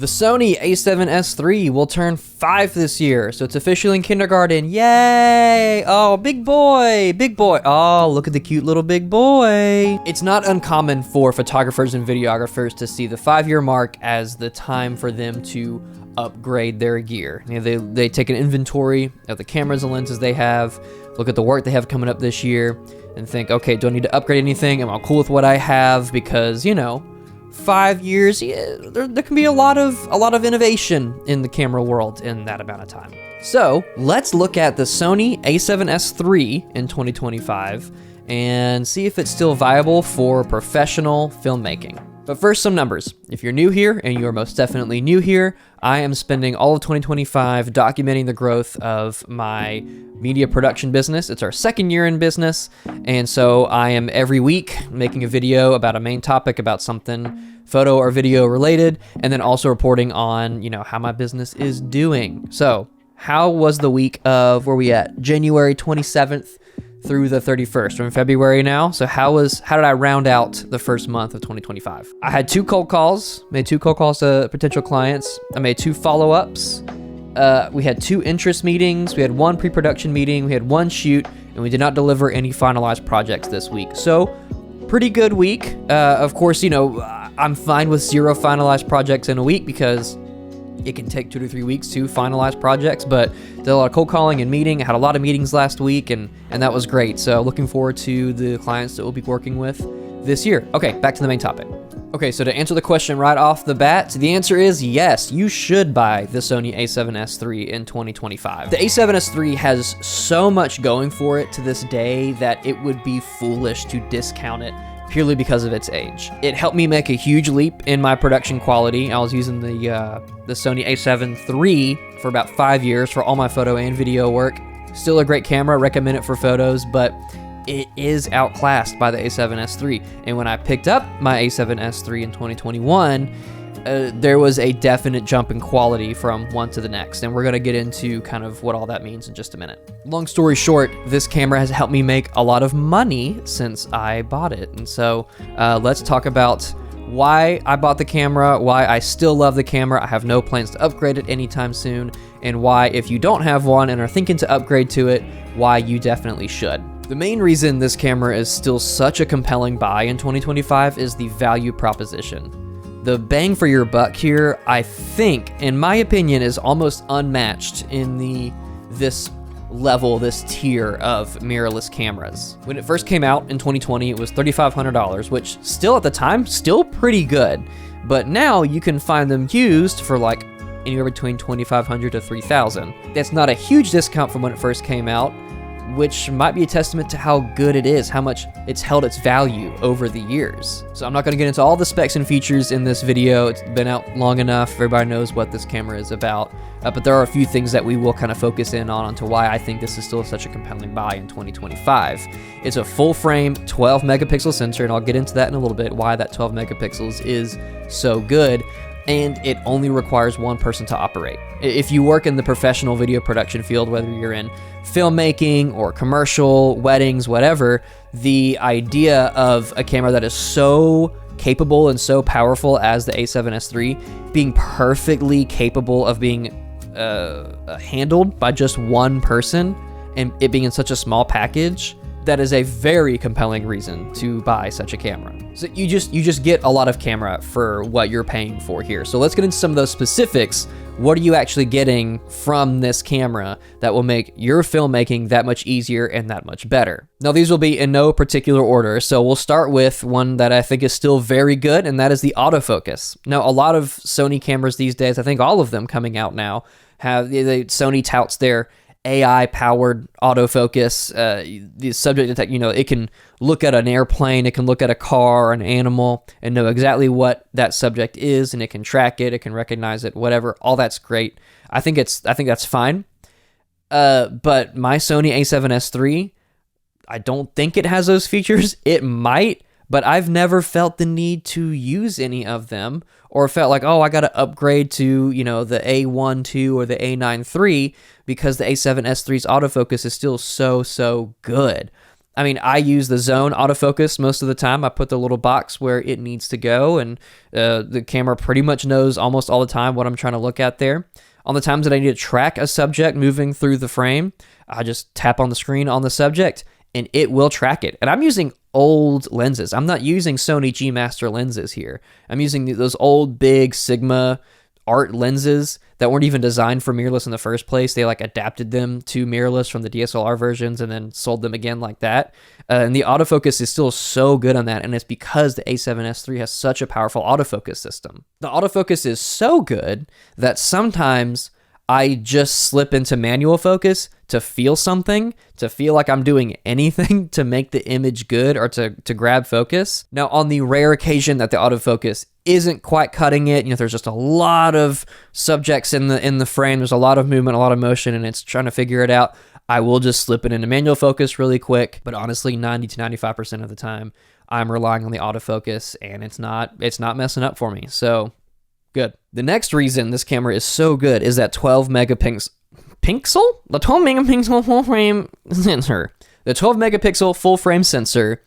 The Sony A7S III will turn 5 this year, so it's officially in kindergarten. Yay! Oh, big boy, big boy. Oh, look at the cute little big boy. It's not uncommon for photographers and videographers to see the 5-year mark as the time for them to upgrade their gear. You know, they take an inventory of the cameras and lenses they have, look at the work they have coming up this year, and think, okay, do I need to upgrade anything? Am I cool with what I have? Because, you know, 5 years, yeah, there can be a lot of innovation in the camera world in that amount of time. So let's look at the Sony A7S III in 2025 and see if it's still viable for professional filmmaking. But first, some numbers. If you're new here, and you are most definitely new here, I am spending all of 2025 documenting the growth of my media production business. It's our 2nd year in business, and so I am every week making a video about a main topic, about something photo or video related, and then also reporting on, you know, how my business is doing. So how was the week of, where we at? January 27th through the 31st. We're in February now. So how did I round out the first month of 2025? I had 2 cold calls, made 2 cold calls to potential clients. I made 2 follow-ups. We had 2 interest meetings. We had 1 pre-production meeting. We had 1 shoot, and we did not deliver any finalized projects this week. So pretty good week. Of course, you know, I'm fine with 0 finalized projects in a week because it can take 2 to 3 weeks to finalize projects, but did a lot of cold calling and meeting. I had a lot of meetings last week, and that was great. So looking forward to the clients that we'll be working with this year. Okay, back to the main topic. Okay, so to answer the question right off the bat, the answer is yes, you should buy the Sony A7S III in 2025. The A7S III has so much going for it to this day that it would be foolish to discount it purely because of its age. It helped me make a huge leap in my production quality. I was using the Sony A7 III for about 5 years for all my photo and video work. Still a great camera, recommend it for photos, but it is outclassed by the A7S III. And when I picked up my A7S III in 2021, there was a definite jump in quality from one to the next, and we're going to get into kind of what all that means in just a minute. Long story short, this camera has helped me make a lot of money since I bought it, and so let's talk about why I bought the camera, why I still love the camera, I have no plans to upgrade it anytime soon, and why, if you don't have one and are thinking to upgrade to it, why you definitely should. The main reason this camera is still such a compelling buy in 2025 is the value proposition. The bang for your buck here, I think, in my opinion, is almost unmatched in this level, this tier of mirrorless cameras. When it first came out in 2020, it was $3,500, which still at the time, still pretty good. But now you can find them used for like anywhere between $2,500 to $3,000. That's not a huge discount from when it first came out, which might be a testament to how good it is, how much it's held its value over the years. So I'm not going to get into all the specs and features in this video. It's been out long enough. Everybody knows what this camera is about. But there are a few things that we will kind of focus in on to why I think this is still such a compelling buy in 2025. It's a full frame 12 megapixel sensor, and I'll get into that in a little bit, why that 12 megapixels is so good. And it only requires 1 person to operate. If you work in the professional video production field, whether you're in filmmaking or commercial, weddings, whatever, the idea of a camera that is so capable and so powerful as the A7S III being perfectly capable of being handled by just 1 person, and it being in such a small package, that is a very compelling reason to buy such a camera. So you just get a lot of camera for what you're paying for here. So let's get into some of those specifics. What are you actually getting from this camera that will make your filmmaking that much easier and that much better? Now, these will be in no particular order, so we'll start with one that I think is still very good, and that is the autofocus. Now, a lot of Sony cameras these days, I think all of them coming out now, Sony touts their AI-powered autofocus. The subject detect, it can look at an airplane, it can look at a car or an animal and know exactly what that subject is, and it can track it, it can recognize it, whatever. All that's great. I think that's fine. But my Sony A7S III, I don't think it has those features. It might, but I've never felt the need to use any of them, or felt like, oh, I got to upgrade to, the A1 II or the A9 III, because the A7S III's autofocus is still so good. I mean, I use the zone autofocus most of the time. I put the little box where it needs to go, and the camera pretty much knows almost all the time what I'm trying to look at there. On the times that I need to track a subject moving through the frame, I just tap on the screen on the subject, and it will track it. And I'm using old lenses. I'm not using Sony G Master lenses here. I'm using those old big Sigma art lenses that weren't even designed for mirrorless in the first place. They like adapted them to mirrorless from the DSLR versions and then sold them again like that. And the autofocus is still so good on that, and it's because the A7S III has such a powerful autofocus system. The autofocus is so good that sometimes I just slip into manual focus to feel something, to feel like I'm doing anything to make the image good or to grab focus. Now, on the rare occasion that the autofocus isn't quite cutting it, there's just a lot of subjects in the frame, there's a lot of movement, a lot of motion, and it's trying to figure it out, I will just slip it into manual focus really quick. But honestly, 90 to 95% of the time, I'm relying on the autofocus, and it's not messing up for me. So good. The next reason this camera is so good is that 12 megapixel The 12 megapixel full frame sensor. The 12 megapixel full frame sensor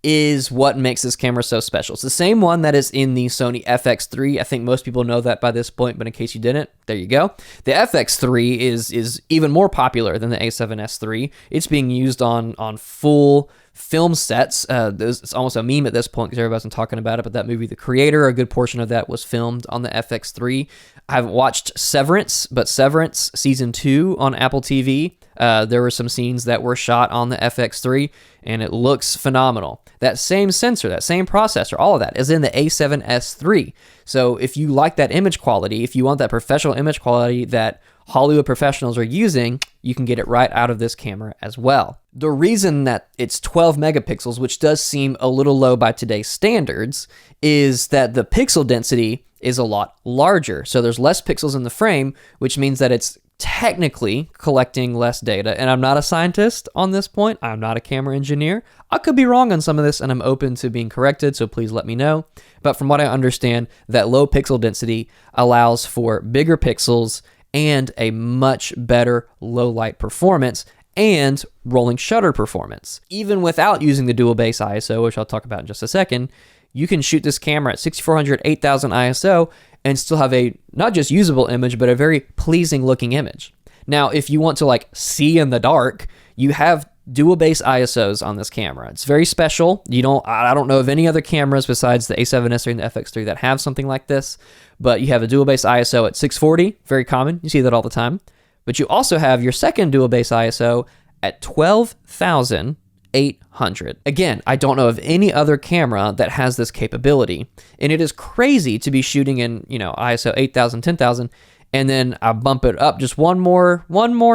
is what makes this camera so special. It's the same one that is in the Sony FX3. I think most people know that by this point, but in case you didn't, there you go. The FX3 is even more popular than the A7S III. It's being used on full film sets. It's almost a meme at this point because everybody's been talking about it, but that movie, The Creator, a good portion of that was filmed on the FX3. I haven't watched Severance, but Severance Season 2 on Apple TV, there were some scenes that were shot on the FX3, and it looks phenomenal. That same sensor, that same processor, all of that is in the A7S III. So if you like that image quality, if you want that professional image quality that Hollywood professionals are using, you can get it right out of this camera as well. The reason that it's 12 megapixels, which does seem a little low by today's standards, is that the pixel density is a lot larger. So there's less pixels in the frame, which means that it's technically collecting less data. And I'm not a scientist on this point. I'm not a camera engineer. I could be wrong on some of this, and I'm open to being corrected, so please let me know. But from what I understand, that low pixel density allows for bigger pixels and a much better low light performance and rolling shutter performance. Even without using the dual base ISO, which I'll talk about in just a second, you can shoot this camera at 6400, 8000 ISO and still have a not just usable image, but a very pleasing looking image. Now, if you want to like see in the dark, you have dual base ISOs on this camera. It's very special. I don't know of any other cameras besides the A7S III and the FX3 that have something like this, but you have a dual base ISO at 640, very common. You see that all the time. But you also have your second dual base ISO at 12,800. Again, I don't know of any other camera that has this capability, and it is crazy to be shooting in, ISO 8,000, 10,000, and then I bump it up just one more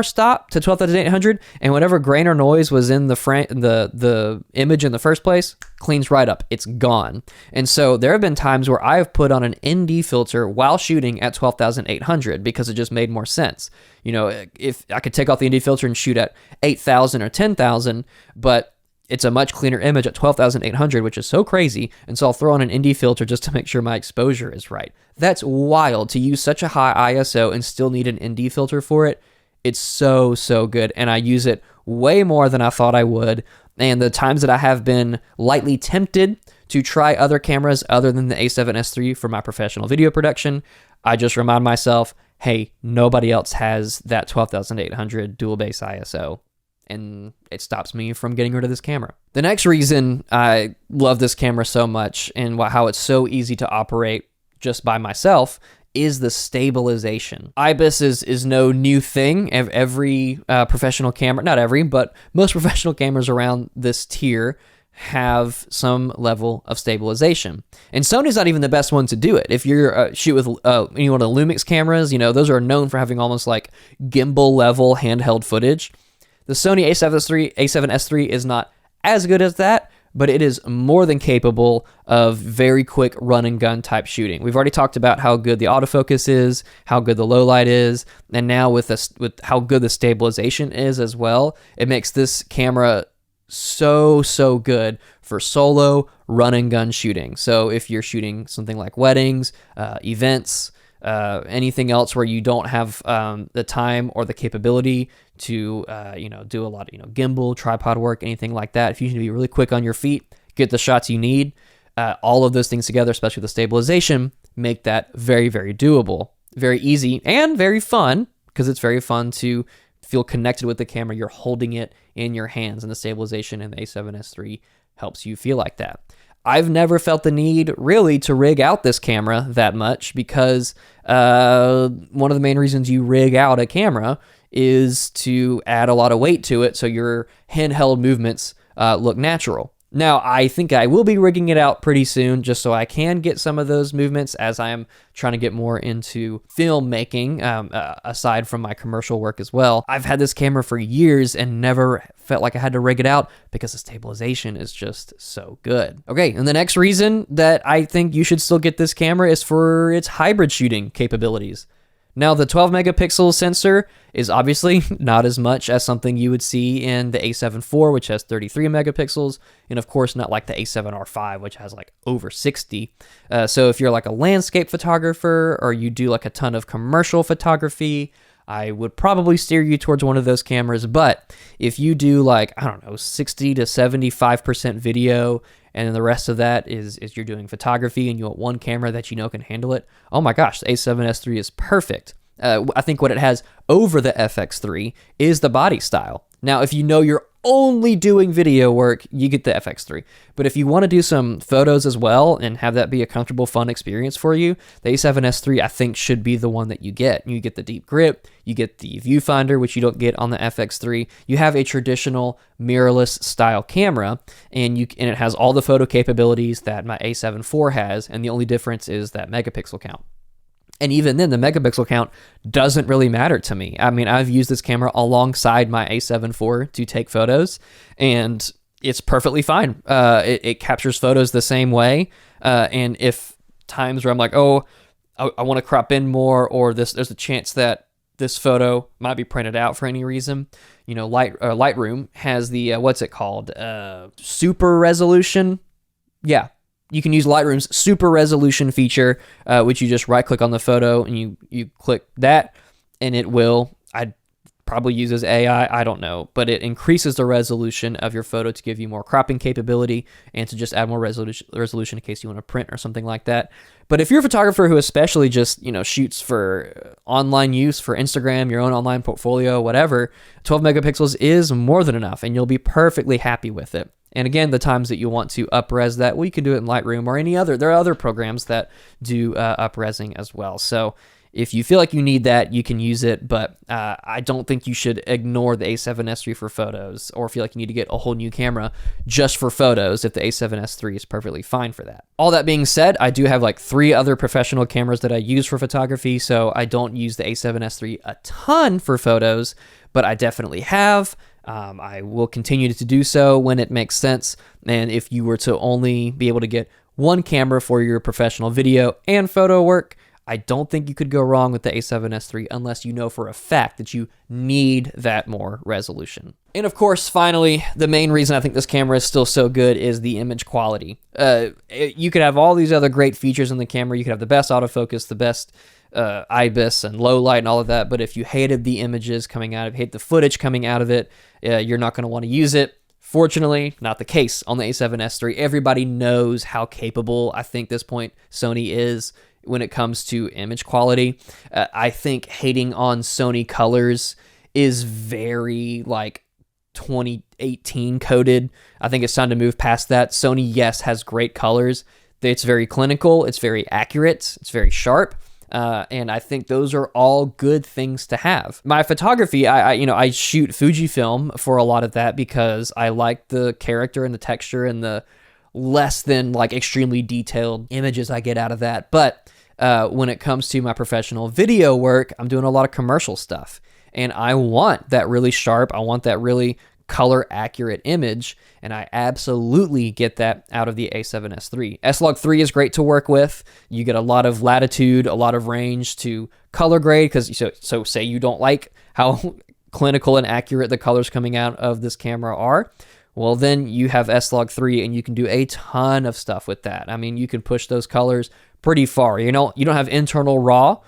stop to 12,800, and whatever grain or noise was in the image in the first place cleans right up. It's gone. And so there have been times where I've put on an ND filter while shooting at 12,800 because it just made more sense. If I could take off the ND filter and shoot at 8,000 or 10,000, but it's a much cleaner image at 12,800, which is so crazy, and so I'll throw on an ND filter just to make sure my exposure is right. That's wild to use such a high ISO and still need an ND filter for it. It's so good, and I use it way more than I thought I would, and the times that I have been lightly tempted to try other cameras other than the A7S III for my professional video production, I just remind myself, hey, nobody else has that 12,800 dual base ISO. And it stops me from getting rid of this camera. The next reason I love this camera so much and how it's so easy to operate just by myself is the stabilization. IBIS is no new thing. Every professional camera, not every, but most professional cameras around this tier have some level of stabilization. And Sony's not even the best one to do it. If you're shoot with any one of the Lumix cameras, those are known for having almost like gimbal level handheld footage. The Sony A7S III is not as good as that, but it is more than capable of very quick run and gun type shooting. We've already talked about how good the autofocus is, how good the low light is, and now with how good the stabilization is as well, it makes this camera so good for solo run and gun shooting. So if you're shooting something like weddings, events, anything else where you don't have the time or the capability to do a lot of gimbal, tripod work, anything like that. If you need to be really quick on your feet, get the shots you need, all of those things together, especially the stabilization, make that very, very doable, very easy, and very fun, because it's very fun to feel connected with the camera. You're holding it in your hands, and the stabilization in the A7S III helps you feel like that. I've never felt the need really to rig out this camera that much, because one of the main reasons you rig out a camera is to add a lot of weight to it so your handheld movements look natural. Now, I think I will be rigging it out pretty soon just so I can get some of those movements as I'm trying to get more into filmmaking, aside from my commercial work as well. I've had this camera for years and never felt like I had to rig it out because the stabilization is just so good. Okay, and the next reason that I think you should still get this camera is for its hybrid shooting capabilities. Now, the 12 megapixel sensor is obviously not as much as something you would see in the A7 IV, which has 33 megapixels, and of course not like the A7R5, which has like over 60. So if you're like a landscape photographer or you do like a ton of commercial photography, I would probably steer you towards one of those cameras. But if you do like, I don't know, 60 to 75% video, and then the rest of that is you're doing photography and you want one camera that you know can handle it, oh my gosh, the A7S III is perfect. I think what it has over the FX3 is the body style. Now, if you know you're only doing video work, you get the FX3. But if you want to do some photos as well and have that be a comfortable, fun experience for you, the A7S III, I think, should be the one that you get. You get the deep grip, you get the viewfinder, which you don't get on the FX3. You have a traditional mirrorless style camera, and it has all the photo capabilities that my A7 IV has, and the only difference is that megapixel count. And even then, the megapixel count doesn't really matter to me. I mean, I've used this camera alongside my A7 IV to take photos, and it's perfectly fine. It captures photos the same way. And if times where I'm like, oh, I want to crop in more, or there's a chance that this photo might be printed out for any reason, Lightroom has the, what's it called? Super resolution. Yeah. You can use Lightroom's super resolution feature, which you just right click on the photo and you click that, and it will, I'd probably use as AI, I don't know, but it increases the resolution of your photo to give you more cropping capability and to just add more resolution in case you want to print or something like that. But if you're a photographer who especially just, shoots for online use, for Instagram, your own online portfolio, whatever, 12 megapixels is more than enough, and you'll be perfectly happy with it. And again, the times that you want to up-res that, well, you can do it in Lightroom or any other. There are other programs that do up-resing as well. So if you feel like you need that, you can use it. But I don't think you should ignore the A7S III for photos, or feel like you need to get a whole new camera just for photos if the A7S III is perfectly fine for that. All that being said, I do have like 3 other professional cameras that I use for photography, so I don't use the A7S III a ton for photos, but I definitely have. I will continue to do so when it makes sense. And if you were to only be able to get one camera for your professional video and photo work, I don't think you could go wrong with the A7S III unless you know for a fact that you need that more resolution. And of course, finally, the main reason I think this camera is still so good is the image quality. You could have all these other great features in the camera. You could have the best autofocus, the best IBIS and low light and all of that, but if you hated the images coming out of it, hate the footage coming out of it, you're not going to want to use it. Fortunately, not the case on the A7S III. Everybody knows how capable, I think, this point Sony is when it comes to image quality. I think hating on Sony colors is very like 2018 coded. I think it's time to move past that. Sony, yes, has great colors. It's very clinical. It's very accurate. It's very sharp. And I think those are all good things to have. My photography, I shoot Fujifilm for a lot of that because I like the character and the texture and the less than like extremely detailed images I get out of that. But when it comes to my professional video work, I'm doing a lot of commercial stuff, and I want that really sharp. I want that really color accurate image, and I absolutely get that out of the A7S III. S-Log3 is great to work with. You get a lot of latitude, a lot of range to color grade, because so say you don't like how clinical and accurate the colors coming out of this camera are. Well, then you have S-Log3 and you can do a ton of stuff with that. I mean, you can push those colors pretty far. You don't have internal RAW.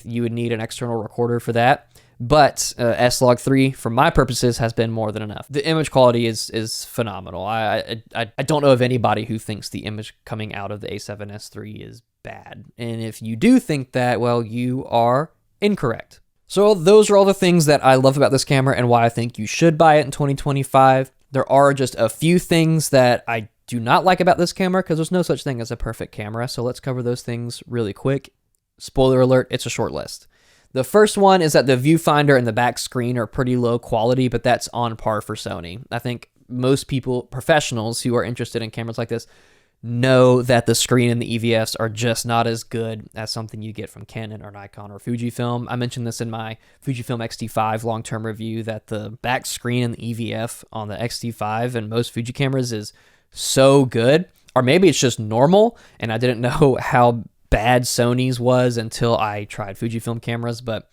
You would need an external recorder for that. But S-Log3, for my purposes, has been more than enough. The image quality is phenomenal. I don't know of anybody who thinks the image coming out of the A7S III is bad. And if you do think that, well, you are incorrect. So those are all the things that I love about this camera and why I think you should buy it in 2025. There are just a few things that I do not like about this camera because there's no such thing as a perfect camera. So let's cover those things really quick. Spoiler alert, it's a short list. The first one is that the viewfinder and the back screen are pretty low quality, but that's on par for Sony. I think most people, professionals who are interested in cameras like this, know that the screen and the EVFs are just not as good as something you get from Canon or Nikon or Fujifilm. I mentioned this in my Fujifilm X-T5 long-term review that the back screen and the EVF on the X-T5 and most Fuji cameras is so good, or maybe it's just normal, and I didn't know how bad Sony's was until I tried Fujifilm cameras, but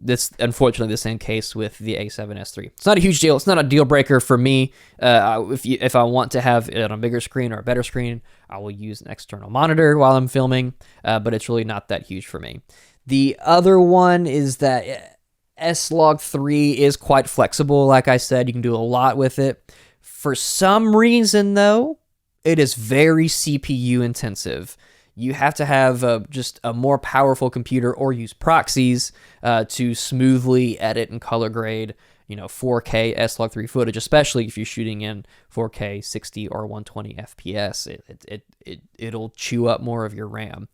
this unfortunately the same case with the A7S III. It's not a huge deal. It's not a deal breaker for me. If I want to have it on a bigger screen or a better screen, I will use an external monitor while I'm filming, but it's really not that huge for me. The other one is that S-Log3 is quite flexible. Like I said, you can do a lot with it. For some reason, though, it is very CPU intensive. You have to have just a more powerful computer or use proxies to smoothly edit and color grade, 4K S-Log3 footage, especially if you're shooting in 4K 60 or 120 FPS. It'll chew up more of your RAM.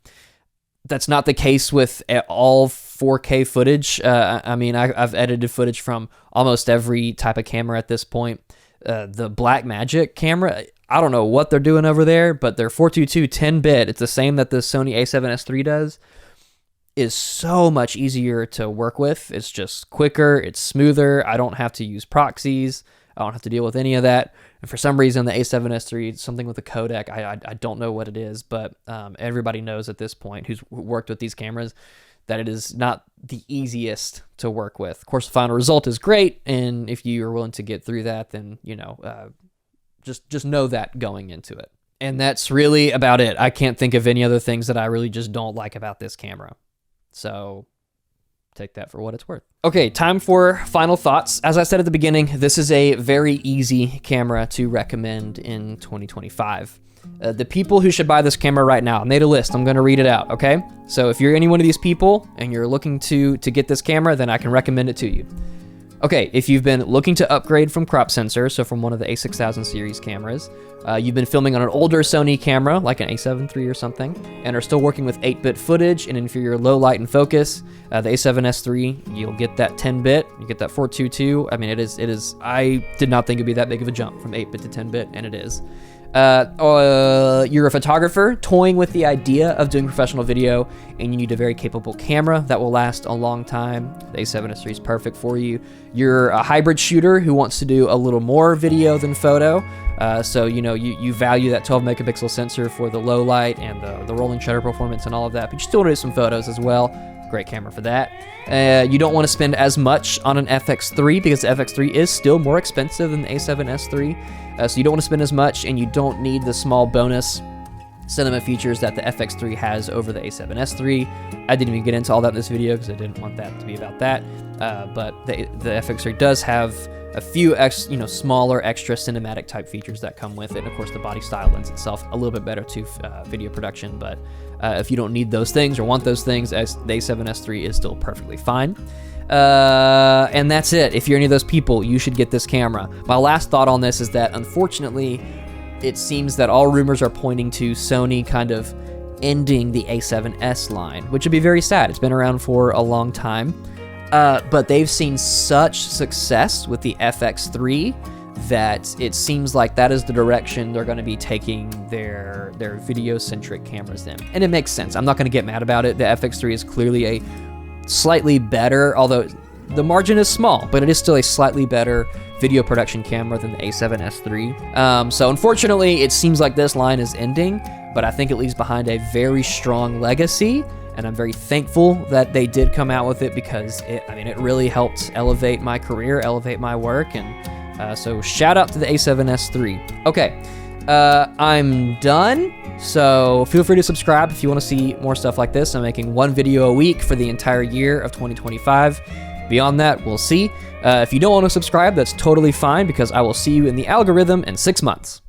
That's not the case with all 4K footage. I've edited footage from almost every type of camera at this point. The Blackmagic camera, I don't know what they're doing over there, but their 422 10-bit, it's the same that the Sony A7S III does, is so much easier to work with. It's just quicker, it's smoother. I don't have to use proxies. I don't have to deal with any of that. And for some reason, the A7S III, something with the codec, I don't know what it is, but everybody knows at this point who's worked with these cameras that it is not the easiest to work with. Of course, the final result is great, and if you are willing to get through that, then, just know that going into it. And that's really about it. I can't think of any other things that I really just don't like about this camera. So take that for what it's worth. Okay, time for final thoughts. As I said at the beginning, this is a very easy camera to recommend in 2025. The people who should buy this camera right now, I made a list. I'm going to read it out, okay? So if you're any one of these people and you're looking to get this camera, then I can recommend it to you. Okay, if you've been looking to upgrade from crop sensor, so from one of the A6000 series cameras, you've been filming on an older Sony camera, like an A7 III or something, and are still working with 8-bit footage and inferior low light and focus, the A7S III, you'll get that 10-bit, you get that 422. I mean, it is, I did not think it'd be that big of a jump from 8-bit to 10-bit, and it is. You're a photographer toying with the idea of doing professional video, and you need a very capable camera that will last a long time. The A7S III is perfect for you. You're a hybrid shooter who wants to do a little more video than photo. So you value that 12 megapixel sensor for the low light and the rolling shutter performance and all of that, but you still want to do some photos as well. Great camera for that. You don't want to spend as much on an FX3 because the FX3 is still more expensive than the A7S III. So you don't want to spend as much, and you don't need the small bonus cinema features that the FX3 has over the A7S III. I didn't even get into all that in this video because I didn't want that to be about that. But the FX3 does have a few smaller extra cinematic type features that come with it. And of course, the body style lends itself a little bit better to video production. But if you don't need those things or want those things, the A7S III is still perfectly fine. And that's it. If you're any of those people, you should get this camera. My last thought on this is that, unfortunately, it seems that all rumors are pointing to Sony kind of ending the A7S line, which would be very sad. It's been around for a long time. But they've seen such success with the FX3 that it seems like that is the direction they're going to be taking their video-centric cameras in. And it makes sense. I'm not going to get mad about it. The FX3 is clearly a slightly better, although the margin is small, but it is still a slightly better video production camera than the A7S III. So unfortunately, it seems like this line is ending, but I think it leaves behind a very strong legacy, and I'm very thankful that they did come out with it because it really helped elevate my career, elevate my work, and so shout out to the A7S III. Okay, I'm done. So feel free to subscribe if you want to see more stuff like this. I'm making 1 video a week for the entire year of 2025. Beyond that, we'll see. If you don't want to subscribe, that's totally fine because I will see you in the algorithm in 6 months.